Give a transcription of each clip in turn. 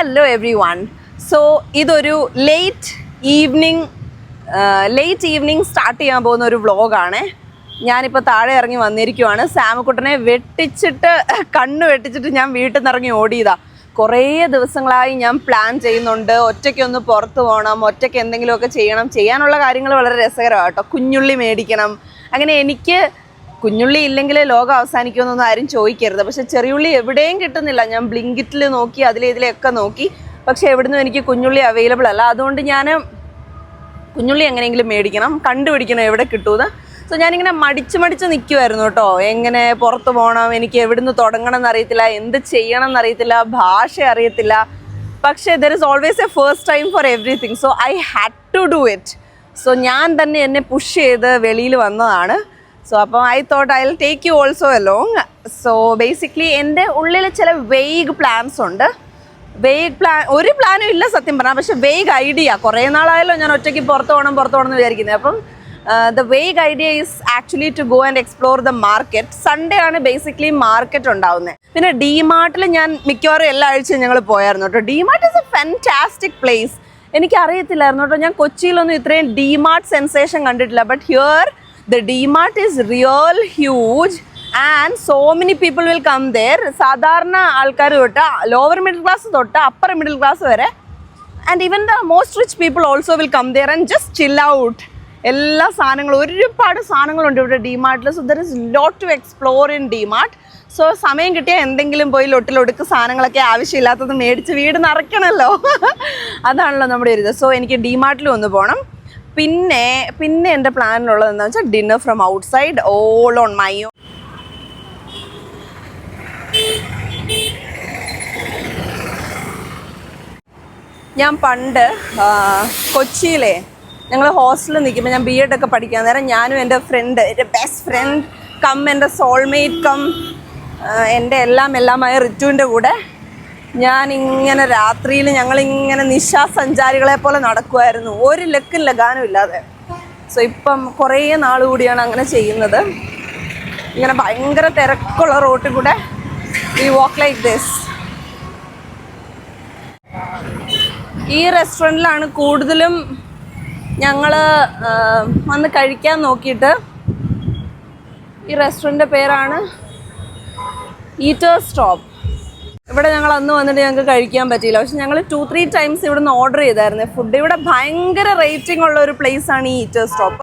Hello every one. So ഇതൊരു late evening start ചെയ്യാൻ പോകുന്ന ഒരു വ്ളോഗാണ്. ഞാനിപ്പോൾ താഴെ ഇറങ്ങി വന്നിരിക്കുവാണ്. സാമുക്കുട്ടനെ കണ്ണ് വെട്ടിച്ചിട്ട് ഞാൻ വീട്ടിൽ നിന്ന് ഇറങ്ങി ഓടിയതാ. കുറേ ദിവസങ്ങളായി ഞാൻ പ്ലാൻ ചെയ്യുന്നുണ്ട്, ഒറ്റയ്ക്കൊന്ന് പുറത്ത് പോകണം, ഒറ്റയ്ക്ക് എന്തെങ്കിലുമൊക്കെ ചെയ്യാനുള്ള കാര്യങ്ങൾ വളരെ രസകരമാണ് കേട്ടോ. കുഞ്ഞുള്ളി മേടിക്കണം. അങ്ങനെ എനിക്ക് കുഞ്ഞുള്ളി ഇല്ലെങ്കിൽ ലോകം അവസാനിക്കുമെന്നൊന്നും ആരും ചോദിക്കരുത്. പക്ഷെ ചെറിയുള്ളി എവിടെയും കിട്ടുന്നില്ല. ഞാൻ ബ്ലിങ്കിറ്റിൽ നോക്കി, ഇതിലൊക്കെ നോക്കി, പക്ഷെ എവിടുന്നും എനിക്ക് കുഞ്ഞുള്ളി അവൈലബിൾ അല്ല. അതുകൊണ്ട് ഞാൻ കുഞ്ഞുള്ളി എങ്ങനെയെങ്കിലും മേടിക്കണം, കണ്ടുപിടിക്കണം എവിടെ കിട്ടുമെന്ന്. സോ ഞാനിങ്ങനെ മടിച്ച് നിൽക്കുമായിരുന്നു കേട്ടോ. എങ്ങനെ പുറത്ത് പോകണം, എനിക്ക് എവിടുന്ന് തുടങ്ങണം എന്നറിയത്തില്ല, എന്ത് ചെയ്യണം എന്നറിയത്തില്ല, ഭാഷ അറിയത്തില്ല. പക്ഷേ there is always a first time for everything. So I had to do it. So ഞാൻ തന്നെ എന്നെ പുഷ് ചെയ്ത് വെളിയിൽ വന്നതാണ്. സോ അപ്പം I thought I will take you also along. So basically എൻ്റെ ഉള്ളിൽ ചില വെയ്ഗ് പ്ലാൻസ് ഉണ്ട്. ഒരു പ്ലാനും ഇല്ല സത്യം പറഞ്ഞാൽ, പക്ഷെ വെയ്ഗ് ഐഡിയ. കുറേ നാളായല്ലോ ഞാൻ ഒറ്റയ്ക്ക് പുറത്ത് പോകണം എന്ന് വിചാരിക്കുന്നത്. അപ്പം the vague idea is actually to go and explore the market. Sunday ആണ് ബേസിക്കലി മാർക്കറ്റ് ഉണ്ടാവുന്നത്. പിന്നെ ഡിമാർട്ടിൽ ഞാൻ മിക്കവാറും എല്ലാ ആഴ്ചയും ഞങ്ങൾ പോയായിരുന്നു കേട്ടോ. DMart is a fantastic place. എനിക്കറിയത്തില്ലായിരുന്നു കേട്ടോ, ഞാൻ കൊച്ചിയിലൊന്നും ഇത്രയും ഡിമാർട്ട് സെൻസേഷൻ കണ്ടിട്ടില്ല. But here the DMart is real huge and so many people will come there. സാധാരണ ആൾക്കാർ തൊട്ട് ലോവർ മിഡിൽ ക്ലാസ് തൊട്ട് അപ്പർ മിഡിൽ ക്ലാസ് വരെ, and even the most rich people also will come there and just chill out. എല്ലാ സാധനങ്ങളും, ഒരുപാട് സാധനങ്ങളുണ്ട് ഇവിടെ ഡിമാർട്ടിൽ. So there is lot to explore in DMart. So സമയം കിട്ടിയാൽ എന്തെങ്കിലും പോയി ലൊട്ടിലൊടുക്ക് സാധനങ്ങളൊക്കെ ആവശ്യമില്ലാത്തത് മേടിച്ച് വീട് നിറയ്ക്കണമല്ലോ. അതാണല്ലോ നമ്മുടെ ഒരു ഇത്. സോ എനിക്ക് ഡിമാർട്ടിൽ ഒന്ന് പോകണം. പിന്നെ എൻ്റെ പ്ലാനിലുള്ളത് എന്താണെന്ന് വെച്ചാൽ dinner from outside, all on my own. ഞാൻ പണ്ട് കൊച്ചിയിലെ ഞങ്ങൾ ഹോസ്റ്റലിൽ നിൽക്കുമ്പോൾ, ഞാൻ BEd ഒക്കെ പഠിക്കാൻ നേരം ഞാനും എൻ്റെ ബെസ്റ്റ് ഫ്രണ്ട് എൻ്റെ സോൾമേറ്റ് എൻ്റെ എല്ലാമായ റിറ്റുവിൻ്റെ കൂടെ ഞാനിങ്ങനെ രാത്രിയിൽ ഞങ്ങളിങ്ങനെ നിശാസഞ്ചാരികളെ പോലെ നടക്കുമായിരുന്നു, ഒരു ലക്കും ലഗാനും ഇല്ലാതെ. സോ ഇപ്പം കുറേ നാൾ കൂടിയാണ് അങ്ങനെ ചെയ്യുന്നത്. ഇങ്ങനെ ഭയങ്കര തിരക്കുള്ള റോട്ടിൽ കൂടെ വി വാക്ക് ലൈക്ക് ദിസ്. ഈ റെസ്റ്റോറൻറ്റിലാണ് കൂടുതലും ഞങ്ങൾ വന്ന് കഴിക്കാൻ നോക്കിയിട്ട്. ഈ റെസ്റ്റോറൻറ്റിൻ്റെ പേരാണ് ഈറ്റേഴ്സ് സ്റ്റോപ്പ്. ഇവിടെ ഞങ്ങൾ അന്ന് വന്നിട്ട് ഞങ്ങൾക്ക് കഴിക്കാൻ പറ്റിയില്ല. പക്ഷെ ഞങ്ങൾ 2-3 ടൈംസ് ഇവിടെ നിന്ന് ഓർഡർ ചെയ്തായിരുന്നു ഫുഡ്. ഇവിടെ ഭയങ്കര റേറ്റിംഗ് ഉള്ള ഒരു പ്ലേസ് ആണ് ഈ ഈറ്റേഴ്സ് സ്റ്റോപ്പ്.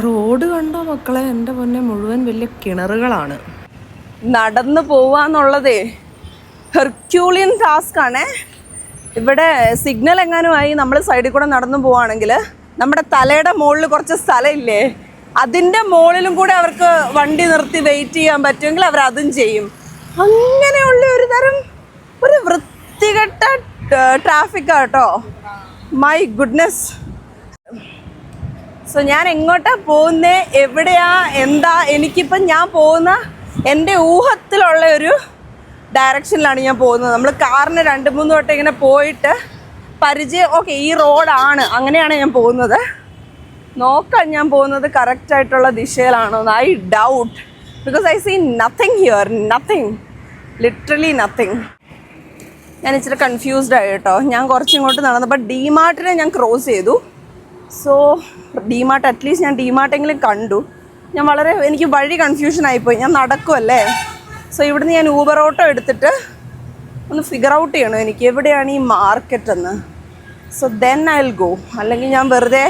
റോഡ് കണ്ടോ മക്കളെ, എൻ്റെ പൊന്നെ മുഴുവൻ വലിയ കിണറുകളാണ്. നടന്നു പോവാന്നുള്ളതേ ഹെർക്യൂളിയൻ ടാസ്ക് ആണ്. ഇവിടെ സിഗ്നൽ എങ്ങാനുമായി നമ്മൾ സൈഡിൽ കൂടെ നടന്നു പോവുകയാണെങ്കിൽ നമ്മുടെ തലയുടെ മുകളിൽ കുറച്ച് സ്ഥലമില്ലേ, അതിൻ്റെ മുകളിലും കൂടെ അവർക്ക് വണ്ടി നിർത്തി വെയിറ്റ് ചെയ്യാൻ പറ്റുമെങ്കിൽ അവരതും ചെയ്യും. അങ്ങനെയുള്ള ഒരു വൃത്തികെട്ട ട്രാഫിക്കാണ് കേട്ടോ. My goodness. സോ ഞാൻ എങ്ങോട്ടാണ് പോകുന്നത്, എവിടെയാ, എന്താ, എനിക്കിപ്പം ഞാൻ പോകുന്ന എൻ്റെ ഊഹത്തിലുള്ള ഒരു ഡയറക്ഷനിലാണ് ഞാൻ പോകുന്നത്. നമ്മൾ കാറിന് 2-3 വട്ടം ഇങ്ങനെ പോയിട്ട് പരിചയം, ഓക്കെ ഈ റോഡാണ്, അങ്ങനെയാണ് ഞാൻ പോകുന്നത്. നോക്കാം ഞാൻ പോകുന്നത് കറക്റ്റായിട്ടുള്ള ദിശയിലാണോ എന്ന്. I doubt, because I see nothing here, nothing, literally nothing. ഞാൻ ഇച്ചിരി കൺഫ്യൂസ്ഡ് ആയി കേട്ടോ. ഞാൻ കുറച്ചിങ്ങോട്ട് നടന്നപ്പോൾ ഡിമാർട്ടിനെ ഞാൻ ക്രോസ് ചെയ്തു. സോ ഡിമാർട്ട്, അറ്റ്ലീസ്റ്റ് ഞാൻ ഡിമാർട്ടെങ്കിലും കണ്ടു. എനിക്ക് വഴി കൺഫ്യൂഷൻ ആയിപ്പോയി. ഞാൻ നടക്കുമല്ലേ. സോ ഇവിടുന്ന് ഞാൻ ഊബർ ഓട്ടോ എടുത്തിട്ട് ഒന്ന് ഫിഗർ ഔട്ട് ചെയ്യണം എനിക്ക് എവിടെയാണ് ഈ മാർക്കറ്റ് എന്ന്. So then I will go. അല്ലെങ്കിൽ ഞാൻ വെറുതെ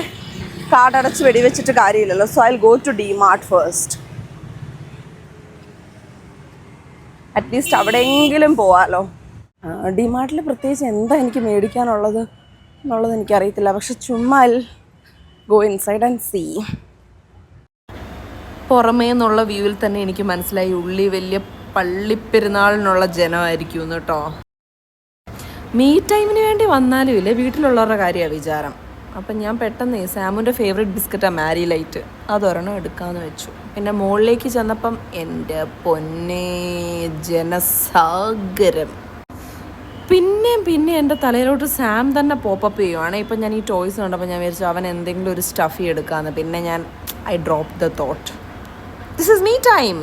കാർഡടച്ച് വെടിവെച്ചിട്ട് കാര്യമില്ലല്ലോ. So I will go to DMart first. At least അവിടെയെങ്കിലും പോവാമല്ലോ. ഡിമാർട്ടിൽ പ്രത്യേകിച്ച് എന്താ എനിക്ക് മേടിക്കാനുള്ളത് എന്നുള്ളത് എനിക്കറിയത്തില്ല. പക്ഷെ ചുമ്മാ ഗോ ഇൻസൈഡ് ആൻഡ് സീ. പുറമേ നിന്നുള്ള വ്യൂവിൽ തന്നെ എനിക്ക് മനസ്സിലായി ഉള്ളി വലിയ പള്ളിപ്പെരുന്നാളിനുള്ള ജനമായിരിക്കും എന്ന് കേട്ടോ. മീ ടൈമിന് വേണ്ടി വന്നാലും ഇല്ലേ, വീട്ടിലുള്ളവരുടെ കാര്യമാണ് വിചാരം. അപ്പം ഞാൻ പെട്ടെന്ന് സാമുൻ്റെ ഫേവറേറ്റ് ബിസ്ക്കറ്റാണ് മാരി ലൈറ്റ്, അതൊരെണ്ണം എടുക്കാമെന്ന് വെച്ചു. പിന്നെ മുകളിലേക്ക് ചെന്നപ്പം എൻ്റെ പൊന്നേ ജനസാഗരം. പിന്നെ എൻ്റെ തലയിലോട്ട് സാം തന്നെ പോപ്പപ്പ് ചെയ്യുവാണ്. ഇപ്പം ഞാൻ ഈ ടോയ്സ് കണ്ടപ്പോൾ ഞാൻ വിചാരിച്ചു അവൻ എന്തെങ്കിലും ഒരു സ്റ്റഫി എടുക്കാമെന്ന്. പിന്നെ I drop the thought. This is me time.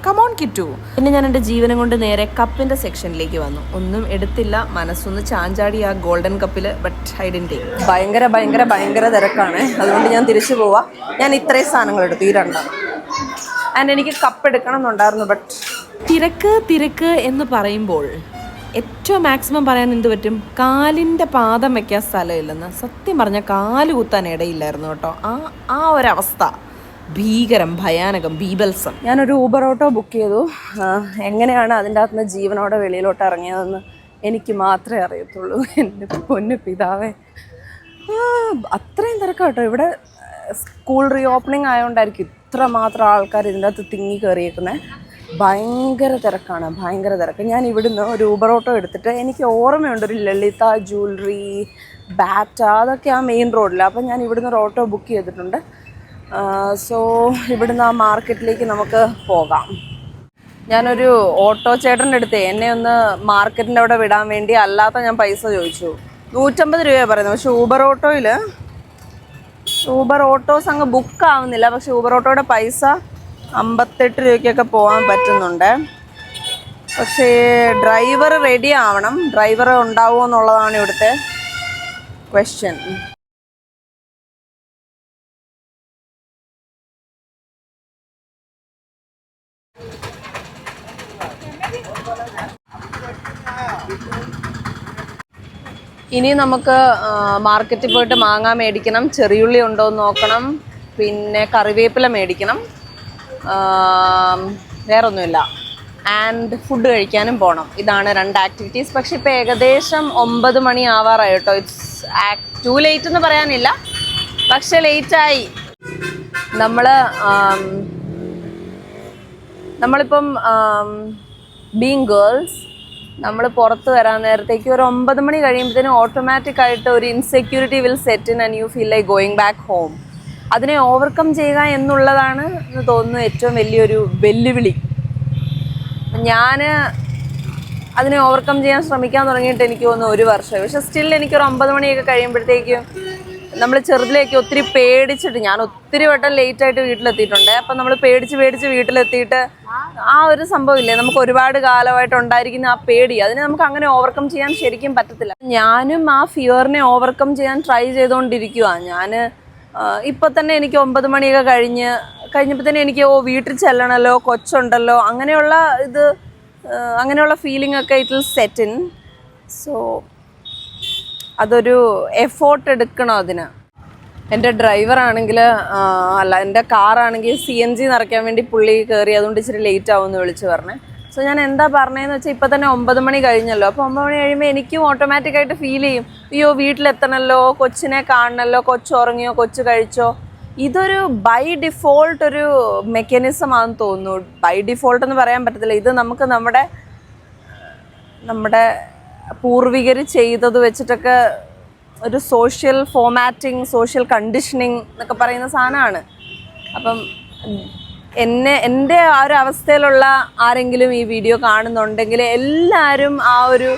Come on Kittu. പിന്നെ ഞാൻ എൻ്റെ ജീവനം കൊണ്ട് നേരെ കപ്പിൻ്റെ സെക്ഷനിലേക്ക് വന്നു. ഒന്നും എടുത്തില്ല, മനസ്സൊന്ന് ചാഞ്ചാടി ആ ഗോൾഡൻ കപ്പിൽ. But I didn't take. ഭയങ്കര തിരക്കാണ്, അതുകൊണ്ട് ഞാൻ തിരിച്ചു പോവാം. ഞാൻ ഇത്രയും സാധനങ്ങൾ എടുത്തു, ഈ രണ്ടാണ്. ആൻഡ് എനിക്ക് കപ്പ് എടുക്കണം എന്നുണ്ടായിരുന്നു. ബട്ട് തിരക്ക് എന്ന് പറയുമ്പോൾ ഏറ്റവും മാക്സിമം പറയാൻ എന്ത് പറ്റും, കാലിൻ്റെ പാദം വയ്ക്കാൻ സ്ഥലമില്ലെന്ന്. സത്യം പറഞ്ഞാൽ കാല് കുത്താൻ ഇടയില്ലായിരുന്നു കേട്ടോ. ആ ഒരവസ്ഥ ഭീകരം, ഭയാനകം, ബീഭത്സം. ഞാനൊരു ഊബർ ഓട്ടോ ബുക്ക് ചെയ്തു. എങ്ങനെയാണ് അതിൻ്റെ അകത്തുനിന്ന് ജീവനോടെ വെളിയിലോട്ട് ഇറങ്ങിയതെന്ന് എനിക്ക് മാത്രമേ അറിയത്തുള്ളൂ. എൻ്റെ പൊന്നു പിതാവേ, അത്രയും തിരക്കാട്ടോ. ഇവിടെ സ്കൂൾ റീ ഓപ്പണിംഗ് ആയതുകൊണ്ടായിരിക്കും ഇത്ര മാത്രം ആൾക്കാർ ഇതിൻ്റെ അകത്ത് തിങ്ങി കയറിയേക്കുന്നത്. ഭയങ്കര തിരക്ക്. ഞാൻ ഇവിടുന്ന് ഒരു ഊബർ ഓട്ടോ എടുത്തിട്ട്, എനിക്ക് ഓർമ്മയുണ്ട് ഒരു ലളിത ജ്വല്ലറി, ബാറ്റ, അതൊക്കെ ആ മെയിൻ റോഡിൽ. അപ്പം ഞാൻ ഇവിടുന്ന് ഒരു ഓട്ടോ ബുക്ക് ചെയ്തിട്ടുണ്ട്. സോ ഇവിടുന്ന് ആ മാർക്കറ്റിലേക്ക് നമുക്ക് പോകാം. ഞാനൊരു ഓട്ടോ ചേട്ടൻ്റെ അടുത്ത് എന്നെ ഒന്ന് മാർക്കറ്റിൻ്റെ അവിടെ വിടാൻ വേണ്ടി അല്ലാത്ത ഞാൻ പൈസ ചോദിച്ചു. 150 രൂപയാണ് പറയുന്നത്. പക്ഷേ ഊബർ ഓട്ടോസ് അങ്ങ് ബുക്ക് ആവുന്നില്ല. പക്ഷേ ഊബർ ഓട്ടോയുടെ പൈസ 58 രൂപയ്ക്കൊക്കെ പോകാൻ പറ്റുന്നുണ്ട്. പക്ഷേ ഡ്രൈവർ റെഡി ആവണം. ഡ്രൈവർ ഉണ്ടാവുമോ എന്നുള്ളതാണ് ഇവിടുത്തെ ക്വസ്റ്റ്യൻ. ഇനി നമുക്ക് മാർക്കറ്റിൽ പോയിട്ട് മാങ്ങ മേടിക്കണം, ചെറിയുള്ളി ഉണ്ടോ എന്ന് നോക്കണം, പിന്നെ കറിവേപ്പില മേടിക്കണം, വേറൊന്നുമില്ല. ആൻഡ് ഫുഡ് കഴിക്കാനും പോകണം. ഇതാണ് 2 ആക്ടിവിറ്റീസ്. പക്ഷെ ഇപ്പോൾ ഏകദേശം 9 മണി ആവാറായി കേട്ടോ. ഇറ്റ്സ് ടു ലേറ്റ് എന്ന് പറയാനില്ല, പക്ഷെ ലേറ്റായി. നമ്മളിപ്പം ബീങ് ഗേൾസ്, നമ്മൾ പുറത്ത് വരാൻ നേരത്തേക്ക് ഒരു 9 മണി കഴിയുമ്പോഴത്തേനും ഓട്ടോമാറ്റിക് ആയിട്ട് ഒരു insecurity will set in and you feel like going back home. അതിനെ ഓവർകം ചെയ്യുക എന്നുള്ളതാണ് എന്ന് തോന്നുന്നു ഏറ്റവും വലിയൊരു വെല്ലുവിളി. ഞാൻ അതിനെ ഓവർകം ചെയ്യാൻ ശ്രമിക്കാൻ തുടങ്ങിയിട്ട് എനിക്ക് തോന്നുന്നു 1 വർഷം. പക്ഷെ സ്റ്റിൽ എനിക്കൊരു 9 മണിയൊക്കെ കഴിയുമ്പോഴത്തേക്കും നമ്മൾ ചെറുതിലേക്ക് ഒത്തിരി പേടിച്ചിട്ട്, ഞാൻ ഒത്തിരി വട്ടം ലേറ്റായിട്ട് വീട്ടിലെത്തിയിട്ടുണ്ട്. അപ്പം നമ്മൾ പേടിച്ച് വീട്ടിലെത്തിയിട്ട് ആ ഒരു സംഭവമില്ലേ, നമുക്ക് ഒരുപാട് കാലമായിട്ട് ഉണ്ടായിരിക്കുന്ന ആ പേടി, അതിനെ നമുക്ക് അങ്ങനെ ഓവർകം ചെയ്യാൻ ശരിക്കും പറ്റത്തില്ല. ഞാനും ആ ഫിയറിനെ ഓവർകം ചെയ്യാൻ ട്രൈ ചെയ്തുകൊണ്ടിരിക്കുക. ഞാൻ ഇപ്പം തന്നെ എനിക്ക് 9 മണിയൊക്കെ കഴിഞ്ഞപ്പോൾ തന്നെ എനിക്ക് വീട്ടിൽ ചെല്ലണമല്ലോ, കൊച്ചുണ്ടല്ലോ, അങ്ങനെയുള്ള ഫീലിംഗ് ഒക്കെ it will set in. So അതൊരു എഫോർട്ട് എടുക്കണം അതിന്. എൻ്റെ ഡ്രൈവറാണെങ്കിൽ എൻ്റെ കാറാണെങ്കിൽ CNG നിറയ്ക്കാൻ വേണ്ടി പുള്ളി കയറി, അതുകൊണ്ട് ഇച്ചിരി ലേറ്റ് ആവുമെന്ന് വിളിച്ച് പറഞ്ഞേ. സോ ഞാൻ എന്താ പറഞ്ഞതെന്ന് വെച്ചാൽ ഇപ്പം തന്നെ 9 മണി കഴിഞ്ഞല്ലോ. അപ്പോൾ 9 മണി കഴിയുമ്പോൾ എനിക്കും ഓട്ടോമാറ്റിക്കായിട്ട് ഫീൽ ചെയ്യും, അയ്യോ വീട്ടിലെത്തണമല്ലോ, കൊച്ചിനെ കാണണമല്ലോ, കൊച്ചു ഉറങ്ങിയോ, കൊച്ചു കഴിച്ചോ. ഇതൊരു ബൈ ഡിഫോൾട്ട് ഒരു മെക്കാനിസം ആണെന്ന് തോന്നുന്നു. ബൈ ഡിഫോൾട്ട് എന്ന് പറയാൻ പറ്റത്തില്ല. ഇത് നമുക്ക് നമ്മുടെ പൂർവികർ ചെയ്തത് വെച്ചിട്ടൊക്കെ ഒരു സോഷ്യൽ ഫോമാറ്റിംഗ്, സോഷ്യൽ കണ്ടീഷനിങ് എന്നൊക്കെ പറയുന്ന സാധനമാണ്. അപ്പം എൻ്റെ ആ ഒരു അവസ്ഥയിലുള്ള ആരെങ്കിലും ഈ വീഡിയോ കാണുന്നുണ്ടെങ്കിൽ എല്ലാവരും ആ ഒരു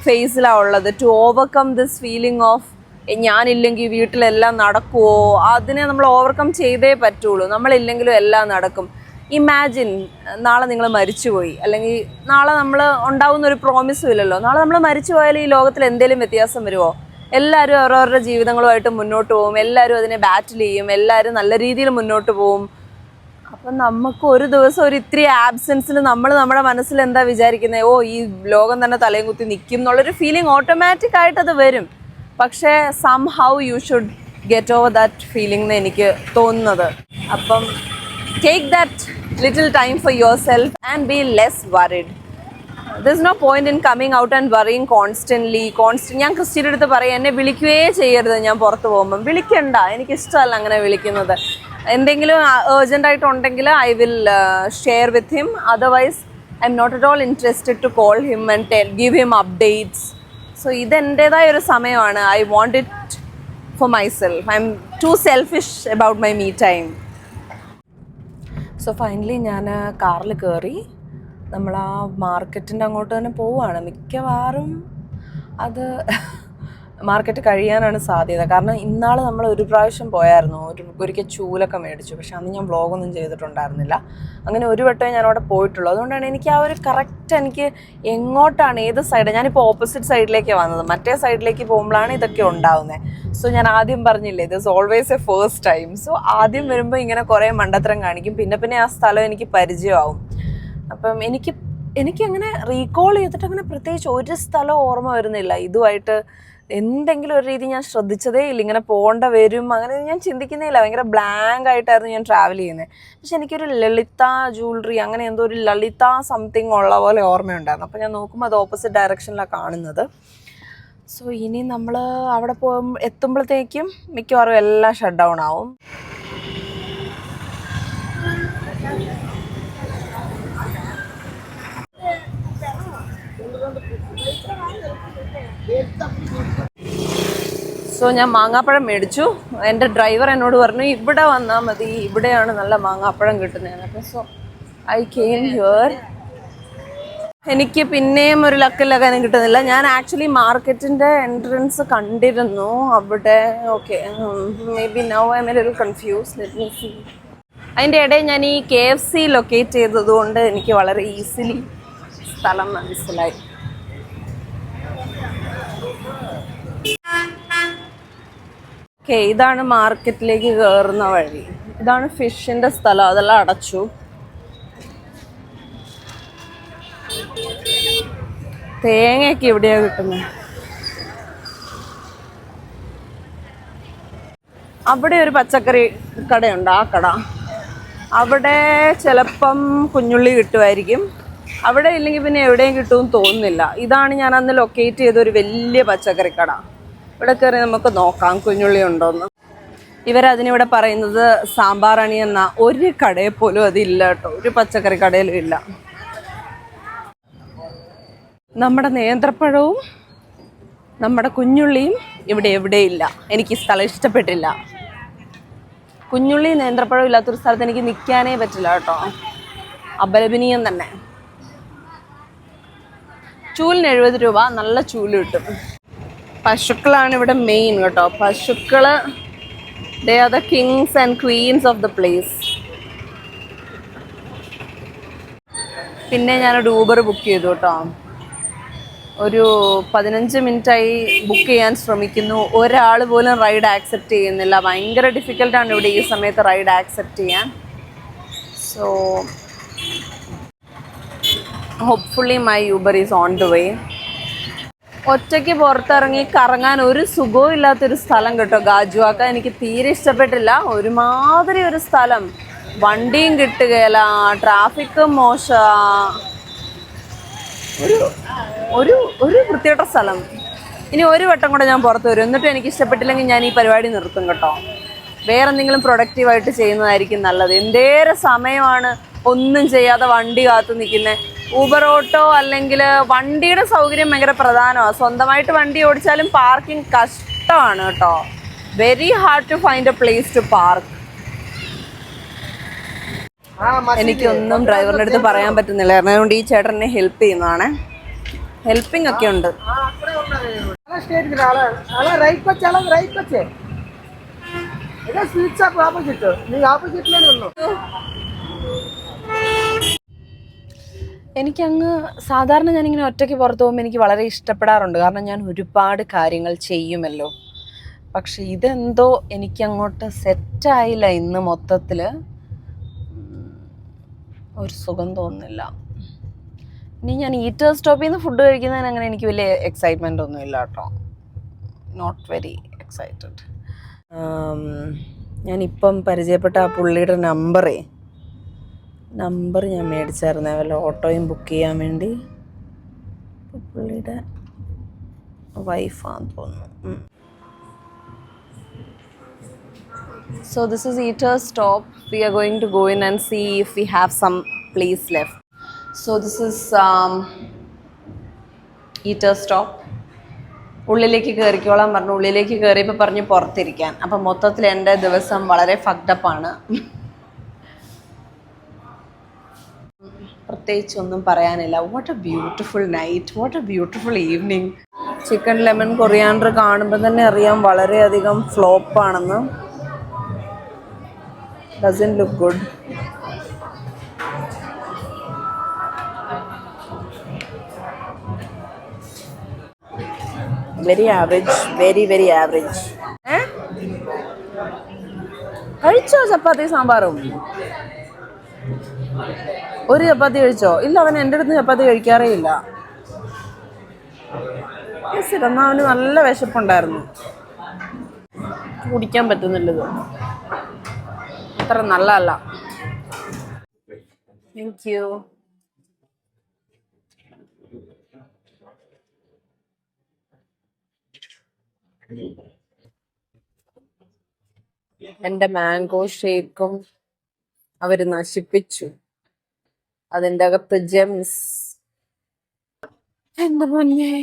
ഫേസിലാണ് ഉള്ളത്. To overcome this feeling of ഞാനില്ലെങ്കിൽ വീട്ടിലെല്ലാം നടക്കുമോ, അതിനെ നമ്മൾ ഓവർകം ചെയ്തേ പറ്റുള്ളൂ. നമ്മളില്ലെങ്കിലും എല്ലാം നടക്കും. ഇമാജിൻ, നാളെ നിങ്ങൾ മരിച്ചുപോയി, അല്ലെങ്കിൽ നാളെ നമ്മൾ ഉണ്ടാവുന്നൊരു പ്രോമിസും ഇല്ലല്ലോ. നാളെ നമ്മൾ മരിച്ചു പോയാൽ ഈ ലോകത്തിൽ എന്തെങ്കിലും വ്യത്യാസം വരുമോ? എല്ലാവരും അവരവരുടെ ജീവിതങ്ങളുമായിട്ട് മുന്നോട്ട് പോകും, എല്ലാവരും അതിനെ ബാറ്റിൽ ചെയ്യും, എല്ലാവരും നല്ല രീതിയിൽ മുന്നോട്ട് പോകും. അപ്പം നമുക്ക് ഒരു ദിവസം ഒരു ഇത്തിരി ആബ്സെൻസിൽ നമ്മുടെ മനസ്സിൽ എന്താ വിചാരിക്കുന്നത്, ഓ ഈ ലോകം തന്നെ തലയും കുത്തി നിൽക്കും എന്നുള്ളൊരു ഫീലിംഗ് ഓട്ടോമാറ്റിക് ആയിട്ട് അത് വരും. പക്ഷേ somehow you should get over that feeling എന്ന് എനിക്ക് തോന്നുന്നത്. അപ്പം take that little time for yourself and be less worried. There's no point in coming out and worrying constantly. ഞാൻ ക്രിസ്റ്റിയുടെ അടുത്ത് പറയും, എന്നെ വിളിക്കുകയേ ചെയ്യരുത്. ഞാൻ പുറത്ത് പോകുമ്പം വിളിക്കണ്ട, എനിക്കിഷ്ടമല്ല അങ്ങനെ വിളിക്കുന്നത്. എന്തെങ്കിലും അർജൻറ്റായിട്ടുണ്ടെങ്കിൽ I will share with him. Otherwise I'm not at all interested to call him and give him updates. So ഇതെൻ്റേതായ ഒരു സമയമാണ്. I want it for myself. I'm too selfish about my me time. So finally ഞാൻ കാറിൽ കയറി നമ്മൾ ആ മാർക്കറ്റിൻ്റെ അങ്ങോട്ട് തന്നെ പോവുകയാണ്. മിക്കവാറും അത് മാർക്കറ്റ് കഴിയാനാണ് സാധ്യത. കാരണം ഇന്നാൾ നമ്മൾ ഒരു പ്രാവശ്യം പോയായിരുന്നു, ഒരിക്കൽ ചൂലൊക്കെ മേടിച്ചു. പക്ഷെ അന്ന് ഞാൻ വ്ളോഗൊന്നും ചെയ്തിട്ടുണ്ടായിരുന്നില്ല. അങ്ങനെ ഒരു വട്ടമേ ഞാൻ അവിടെ പോയിട്ടുള്ളൂ. അതുകൊണ്ടാണ് എനിക്ക് ആ ഒരു കറക്റ്റ് എനിക്ക് എങ്ങോട്ടാണ് ഏത് സൈഡ്, ഞാനിപ്പോൾ ഓപ്പോസിറ്റ് സൈഡിലേക്കാണ് വന്നത്. മറ്റേ സൈഡിലേക്ക് പോകുമ്പോഴാണ് ഇതൊക്കെ ഉണ്ടാവുന്നത്. സോ ഞാൻ ആദ്യം പറഞ്ഞില്ലേ, this always a first time. So ആദ്യം വരുമ്പോൾ ഇങ്ങനെ കുറേ മണ്ടത്തരം കാണിക്കും, പിന്നെ ആ സ്ഥലം എനിക്ക് പരിചയമാവും. അപ്പം എനിക്കങ്ങനെ റീകോൾ ചെയ്തിട്ട് അങ്ങനെ പ്രത്യേകിച്ച് ഒരു സ്ഥലം ഓർമ്മ വരുന്നില്ല. ഇതുമായിട്ട് എന്തെങ്കിലും ഒരു രീതി ഞാൻ ശ്രദ്ധിച്ചതേ ഇല്ല. ഇങ്ങനെ പോകേണ്ട വരും അങ്ങനെ ഞാൻ ചിന്തിക്കുന്നേ ഇല്ല. ഭയങ്കര ബ്ലാങ്ക് ആയിട്ടായിരുന്നു ഞാൻ ട്രാവൽ ചെയ്യുന്നത്. പക്ഷെ എനിക്കൊരു ലളിത ജ്വല്ലറി, അങ്ങനെ എന്തോ ഒരു ലളിത സംതിങ് ഉള്ള പോലെ ഓർമ്മയുണ്ടായിരുന്നു. അപ്പോൾ ഞാൻ നോക്കുമ്പോൾ അത് ഓപ്പോസിറ്റ് ഡയറക്ഷനിലാണ് കാണുന്നത്. സോ ഇനി നമ്മൾ അവിടെ എത്തുമ്പോഴത്തേക്കും മിക്കവാറും എല്ലാം ഷട്ട് ഡൗൺ ആവും. സോ ഞാൻ മാങ്ങാപ്പഴം മേടിച്ചു. എൻ്റെ ഡ്രൈവർ എന്നോട് പറഞ്ഞു ഇവിടെ വന്നാൽ മതി, ഇവിടെയാണ് നല്ല മാങ്ങാപ്പഴം കിട്ടുന്നതെന്ന്. അപ്പം സോ ഐ കെയിം ഹിയർ. എനിക്ക് പിന്നെയും ഒരു ലക്കിലൊക്കെ കിട്ടുന്നില്ല. ഞാൻ ആക്ച്വലി മാർക്കറ്റിൻ്റെ എൻട്രൻസ് കണ്ടിരുന്നു അവിടെ. Okay, maybe now I am a little confuse. Let me see. അതിൻ്റെ ഇടയിൽ ഞാൻ ഈ KFC ലൊക്കേറ്റ് ചെയ്തതുകൊണ്ട് എനിക്ക് വളരെ ഈസിലി സ്ഥലം മനസ്സിലായി. ഇതാണ് മാർക്കറ്റിലേക്ക് കയറുന്ന വഴി. ഇതാണ് ഫിഷിൻ്റെ സ്ഥലം, അതെല്ലാം അടച്ചു. തേങ്ങയൊക്കെ എവിടെയാണ് കിട്ടുന്നത്? അവിടെ ഒരു പച്ചക്കറി കടയുണ്ട്, ആ കട. അവിടെ ചിലപ്പം കുഞ്ഞുള്ളി കിട്ടുമായിരിക്കും. അവിടെ ഇല്ലെങ്കിൽ പിന്നെ എവിടെയും കിട്ടുമെന്ന് തോന്നുന്നില്ല. ഇതാണ് ഞാൻ അന്ന് ലൊക്കേറ്റ് ചെയ്ത ഒരു വലിയ പച്ചക്കറി കട. ഇവിടെ കയറി നമുക്ക് നോക്കാം കുഞ്ഞുള്ളി ഉണ്ടോയെന്ന്. ഇവരതിനിവിടെ പറയുന്നത് സാമ്പാറണി എന്ന. ഒരു കടയിൽ പോലും അതില്ല കേട്ടോ, ഒരു പച്ചക്കറി കടയിലും ഇല്ല. നമ്മുടെ നേന്ത്രപ്പഴവും നമ്മുടെ കുഞ്ഞുള്ളിയും ഇവിടെ എവിടെയില്ല. എനിക്ക് ഈ സ്ഥലം ഇഷ്ടപ്പെട്ടില്ല. കുഞ്ഞുള്ളി നേന്ത്രപ്പഴം ഇല്ലാത്തൊരു സ്ഥലത്ത് എനിക്ക് നിൽക്കാനേ പറ്റില്ല കേട്ടോ, അപലപനീയം തന്നെ. ചൂലിന് 70 രൂപ, നല്ല ചൂല് കിട്ടും. പശുക്കളാണ് ഇവിടെ മെയിൻ കേട്ടോ. പശുക്കള്, they are the kings and queens of the place. പിന്നെ ഞാനൊരു ഊബർ ബുക്ക് ചെയ്തു കേട്ടോ. ഒരു 15 മിനിറ്റായി ബുക്ക് ചെയ്യാൻ ശ്രമിക്കുന്നു. ഒരാൾ പോലും റൈഡ് ആക്സെപ്റ്റ് ചെയ്യുന്നില്ല. ഭയങ്കര ഡിഫിക്കൽട്ടാണ് ഇവിടെ ഈ സമയത്ത് റൈഡ് ആക്സെപ്റ്റ് ചെയ്യാൻ. So hopefully my Uber is on the way. ഒറ്റയ്ക്ക് പുറത്തിറങ്ങി കറങ്ങാൻ ഒരു സുഖവും ഇല്ലാത്തൊരു സ്ഥലം കേട്ടോ ഗാജുവാക്ക. എനിക്ക് തീരെ ഇഷ്ടപ്പെട്ടില്ല. ഒരുമാതിരി ഒരു സ്ഥലം, വണ്ടിയും കിട്ടുകയില്ല, ട്രാഫിക്കും മോശ, ഒരു വൃത്തികെട്ട സ്ഥലം. ഇനി ഒരു വട്ടം കൂടെ ഞാൻ പുറത്ത് വരും. എന്നിട്ട് എനിക്ക് ഇഷ്ടപ്പെട്ടില്ലെങ്കിൽ ഞാൻ ഈ പരിപാടി നിർത്തും കേട്ടോ. വേറെ എന്തെങ്കിലും പ്രൊഡക്റ്റീവായിട്ട് ചെയ്യുന്നതായിരിക്കും നല്ലത്. എന്തേറെ സമയമാണ് ഒന്നും ചെയ്യാതെ വണ്ടി കാത്തു നിൽക്കുന്നത്. ഊബർ ഓട്ടോ അല്ലെങ്കിൽ വണ്ടിയുടെ സൗകര്യം ഭയങ്കര പ്രധാനമാണ്. സ്വന്തമായിട്ട് വണ്ടി ഓടിച്ചാലും പാർക്കിംഗ് കഷ്ടമാണ് കേട്ടോ. Very hard to find a place to park. എനിക്കൊന്നും ഡ്രൈവറിൻ്റെ അടുത്ത് പറയാൻ പറ്റുന്നില്ല. അതുകൊണ്ട് ഈ ചേട്ടനെ ഹെൽപ്പ് ചെയ്യുന്നതാണ്. ഹെൽപ്പിംഗ് ഒക്കെ ഉണ്ട്. എനിക്കങ്ങ് സാധാരണ ഞാനിങ്ങനെ ഒറ്റയ്ക്ക് പുറത്ത് പോകുമ്പോൾ എനിക്ക് വളരെ ഇഷ്ടപ്പെടാറുണ്ട്. കാരണം ഞാൻ ഒരുപാട് കാര്യങ്ങൾ ചെയ്യുമല്ലോ. പക്ഷെ ഇതെന്തോ എനിക്കങ്ങോട്ട് സെറ്റായില്ല. ഇന്ന് മൊത്തത്തിൽ ഒരു സുഖം തോന്നുന്നില്ല. ഇനി ഞാൻ ഈറ്റേഴ്സ് സ്റ്റോപ്പിൽ നിന്ന് ഫുഡ് കഴിക്കുന്നതിന് അങ്ങനെ എനിക്ക് വലിയ എക്സൈറ്റ്മെൻ്റ് ഒന്നുമില്ല കേട്ടോ. Not very excited. ഞാനിപ്പം പരിചയപ്പെട്ട ആ പുള്ളിയുടെ നമ്പർ ഞാൻ മേടിച്ചായിരുന്നു വല്ല ഓട്ടോയും ബുക്ക് ചെയ്യാൻ വേണ്ടി. പുള്ളിയുടെ വൈഫാന്ന് തോന്നുന്നു. So this is Eater's Stop. We are going to go in and see if we have some place left. So this is Eater's Stop. ഉള്ളിലേക്ക് കയറിക്കോളാൻ പറഞ്ഞു. ഉള്ളിലേക്ക് കയറിയപ്പോൾ പറഞ്ഞു പുറത്തിരിക്കാൻ. അപ്പം മൊത്തത്തിൽ എൻ്റെ ദിവസം വളരെ ഫക്ഡപ്പാണ്. പ്രത്യേകിച്ചൊന്നും പറയാനില്ല. What a beautiful night, what a beautiful evening. Chicken lemon coriander കാണുമ്പോൾ തന്നെ അറിയാം വളരെയധികം ഫ്ലോപ്പാണെന്ന്. Doesn't look good. Very average, very very average. കഴിച്ചോ ചപ്പാത്തി സാമ്പാറും? ഒരു ചപ്പാത്തി കഴിച്ചോ? ഇല്ല, അവൻ എൻ്റെ അടുത്ത് ചപ്പാത്തി കഴിക്കാറേ ഇല്ല. എന്നാ അവന് നല്ല വിശപ്പുണ്ടായിരുന്നു. കുടിക്കാൻ പറ്റുന്നില്ലത്, അത്ര നല്ലതല്ല. Thank you. എൻ്റെ മാംഗോ ഷേക്കും അവര് നശിപ്പിച്ചു. അതിൻ്റെ അകത്ത് ജെംസ്. എന്റെ മുന്നേ,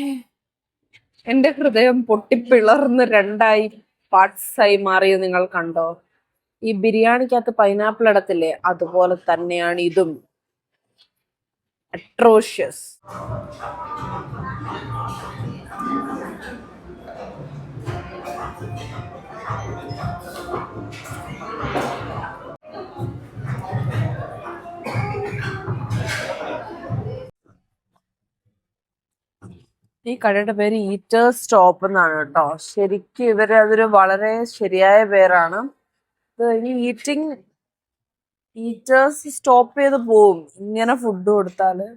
എന്റെ ഹൃദയം പൊട്ടിപ്പിളർന്ന് 2 പാർട്സായി മാറിയത് നിങ്ങൾ കണ്ടോ? ഈ ബിരിയാണിക്കകത്ത് പൈനാപ്പിൾ ഇടത്തില്ലേ, അതുപോലെ തന്നെയാണ് ഇതും. അട്രോഷ്യസ്. ഈ കടയുടെ പേര് ഈറ്റേഴ്സ് സ്റ്റോപ്പ് എന്നാണ് കേട്ടോ. ശരിക്കും അതൊരു വളരെ ശരിയായ പേരാണ്. ഇനി ഈറ്റേഴ്സ് സ്റ്റോപ്പ് ചെയ്ത് പോവും ഇങ്ങനെ ഫുഡ് കൊടുത്താല്.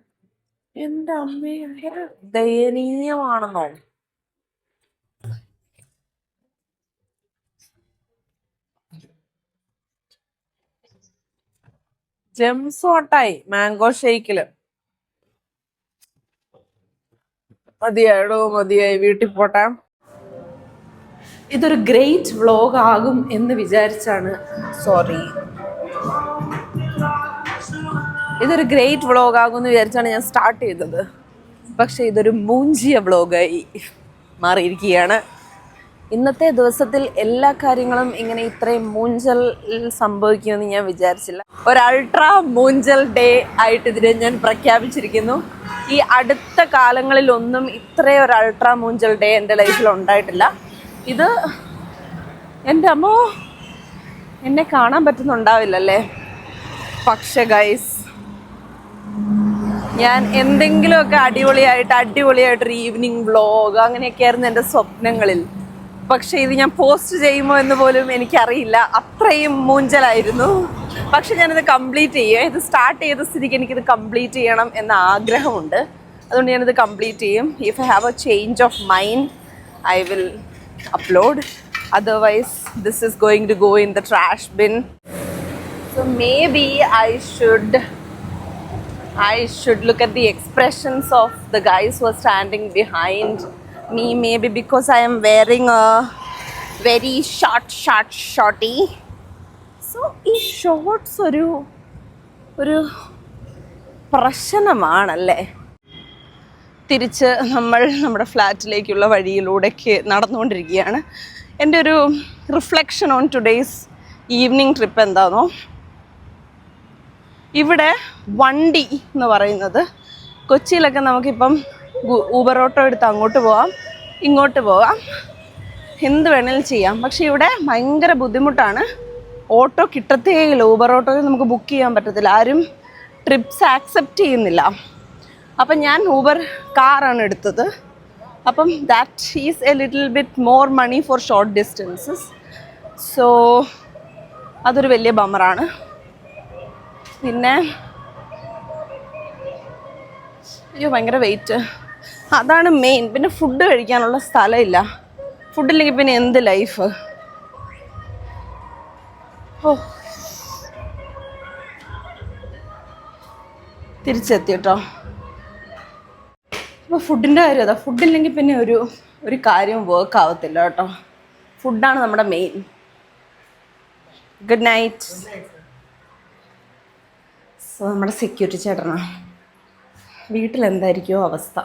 എൻ്റെ അമ്മേ, ഭയങ്കര ദയനീയമാണെന്നോ. Gems ഹോട്ടായി mango ഷേക്കില്. മതിയായിടോ, മതിയായി, വീട്ടിൽ പോട്ടെ. ഇതൊരു ഗ്രേറ്റ് വ്ലോഗ് ആകും എന്ന് വിചാരിച്ചാണ്, ഇതൊരു ഗ്രേറ്റ് വ്ലോഗ് ആകും എന്ന് വിചാരിച്ചാണ് ഞാൻ സ്റ്റാർട്ട് ചെയ്തത്. പക്ഷെ ഇതൊരു മൂഞ്ചിയ വ്ലോഗായി മാറിയിരിക്കുകയാണ്. ഇന്നത്തെ ദിവസത്തിൽ എല്ലാ കാര്യങ്ങളും ഇങ്ങനെ ഇത്രയും മൂഞ്ചൽ സംഭവിക്കുമെന്ന് ഞാൻ വിചാരിച്ചില്ല. ഒരു അൾട്രാ മൂഞ്ചൽ ഡേ ആയിട്ട് ഇതിനെ ഞാൻ പ്രഖ്യാപിച്ചിരിക്കുന്നു. ഈ അടുത്ത കാലങ്ങളിലൊന്നും ഇത്രയും ഒരു അൾട്രാ മൂഞ്ചൽ ഡേ എൻ്റെ ലൈഫിൽ ഉണ്ടായിട്ടില്ല. ഇത് എൻ്റെ അമ്മോ, എന്നെ കാണാൻ പറ്റുന്നുണ്ടാവില്ലല്ലേ. പക്ഷെ ഗൈസ്, ഞാൻ എന്തെങ്കിലുമൊക്കെ അടിപൊളിയായിട്ടൊരു ഈവനിങ് വ്ലോഗ് അങ്ങനെയൊക്കെയായിരുന്നു എൻ്റെ സ്വപ്നങ്ങളിൽ. പക്ഷെ ഇത് ഞാൻ പോസ്റ്റ് ചെയ്യുമോ എന്ന് പോലും എനിക്കറിയില്ല, അത്രയും മൂഞ്ചലായിരുന്നു. പക്ഷെ ഞാനിത് കംപ്ലീറ്റ് ചെയ്യും. ഇത് സ്റ്റാർട്ട് ചെയ്ത സ്ഥിതിക്ക് എനിക്കിത് കംപ്ലീറ്റ് ചെയ്യണം എന്ന ആഗ്രഹമുണ്ട്. അതുകൊണ്ട് ഞാനിത് കംപ്ലീറ്റ് ചെയ്യും. If I have A change of mind, I will upload. Otherwise, this is going to go in the trash bin. So maybe I should look at the expressions of the guys who are standing behind me. Maybe because I am wearing a very shorty. So ഈ shorts ഒരു പ്രശ്നമാണല്ലേ. തിരിച്ച് നമ്മൾ നമ്മുടെ ഫ്ലാറ്റിലേക്കുള്ള വഴിയിലൂടെയൊക്കെ നടന്നുകൊണ്ടിരിക്കുകയാണ്. എൻ്റെ ഒരു reflection on today's evening trip എന്താണോ, ഇവിടെ വണ്ടി എന്ന് പറയുന്നത്, കൊച്ചിയിലൊക്കെ നമുക്കിപ്പം ഊബർ ഓട്ടോ എടുത്ത് അങ്ങോട്ട് പോവാം, ഇങ്ങോട്ട് പോവാം, എന്ത് വേണേലും ചെയ്യാം. പക്ഷെ ഇവിടെ ഭയങ്കര ബുദ്ധിമുട്ടാണ്. ഓട്ടോ കിട്ടത്തേയില്ല. ഊബർ ഓട്ടോയിൽ നമുക്ക് ബുക്ക് ചെയ്യാൻ പറ്റത്തില്ല. ആരും ട്രിപ്സ് ആക്സെപ്റ്റ് ചെയ്യുന്നില്ല. അപ്പം ഞാൻ ഊബർ കാറാണ് എടുത്തത്. അപ്പം that is a little bit more money for short distances. So അതൊരു വലിയ ബമ്മറാണ്. പിന്നെ അയ്യോ, ഭയങ്കര വെയിറ്റ്, അതാണ് മെയിൻ. പിന്നെ ഫുഡ് കഴിക്കാനുള്ള സ്ഥലമില്ല. ഫുഡില്ലെങ്കിൽ പിന്നെ എന്ത് ലൈഫ്. ഓ, തിരിച്ചെത്തി കേട്ടോ. അപ്പോൾ ഫുഡിൻ്റെ കാര്യം അതാ. ഫുഡില്ലെങ്കിൽ പിന്നെ ഒരു കാര്യം വർക്ക് ആവത്തില്ല കേട്ടോ. ഫുഡാണ് നമ്മുടെ മെയിൻ. Good night. സോ നമ്മുടെ സെക്യൂരിറ്റി ചേട്ടനാ. വീട്ടിലെന്തായിരിക്കുമോ അവസ്ഥ,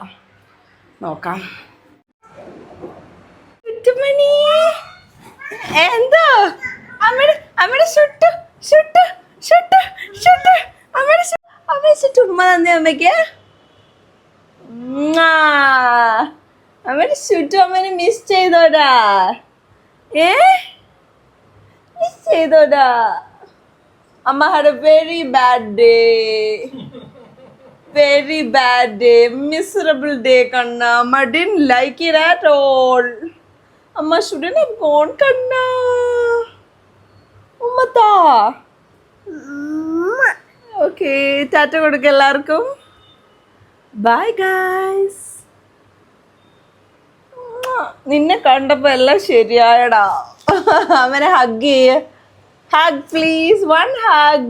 നോക്കാം. എന്തോ അമ്മയുടെ ഷുട്ട് ഉമ്മ തന്നെ അമ്മയ്ക്ക്. അമ്മയുടെ ശുറ്റു അമ്മനെ മിസ് ചെയ്തോടാ? മിസ് ചെയ്തോടാ? അമ്മ had a very bad day. Very bad day. Miserable day, Kanna. Amma didn't like it at all. Amma shouldn't have gone, Kanna. Ummata. Okay, tata കൊടുക്ക എല്ലാവർക്കും. Bye guys. നിന്നെ കണ്ടപ്പോ എല്ലാം ശരിയായടാ. അവനെ ഹഗ് ചെയ്യ്. Hug please. One hug.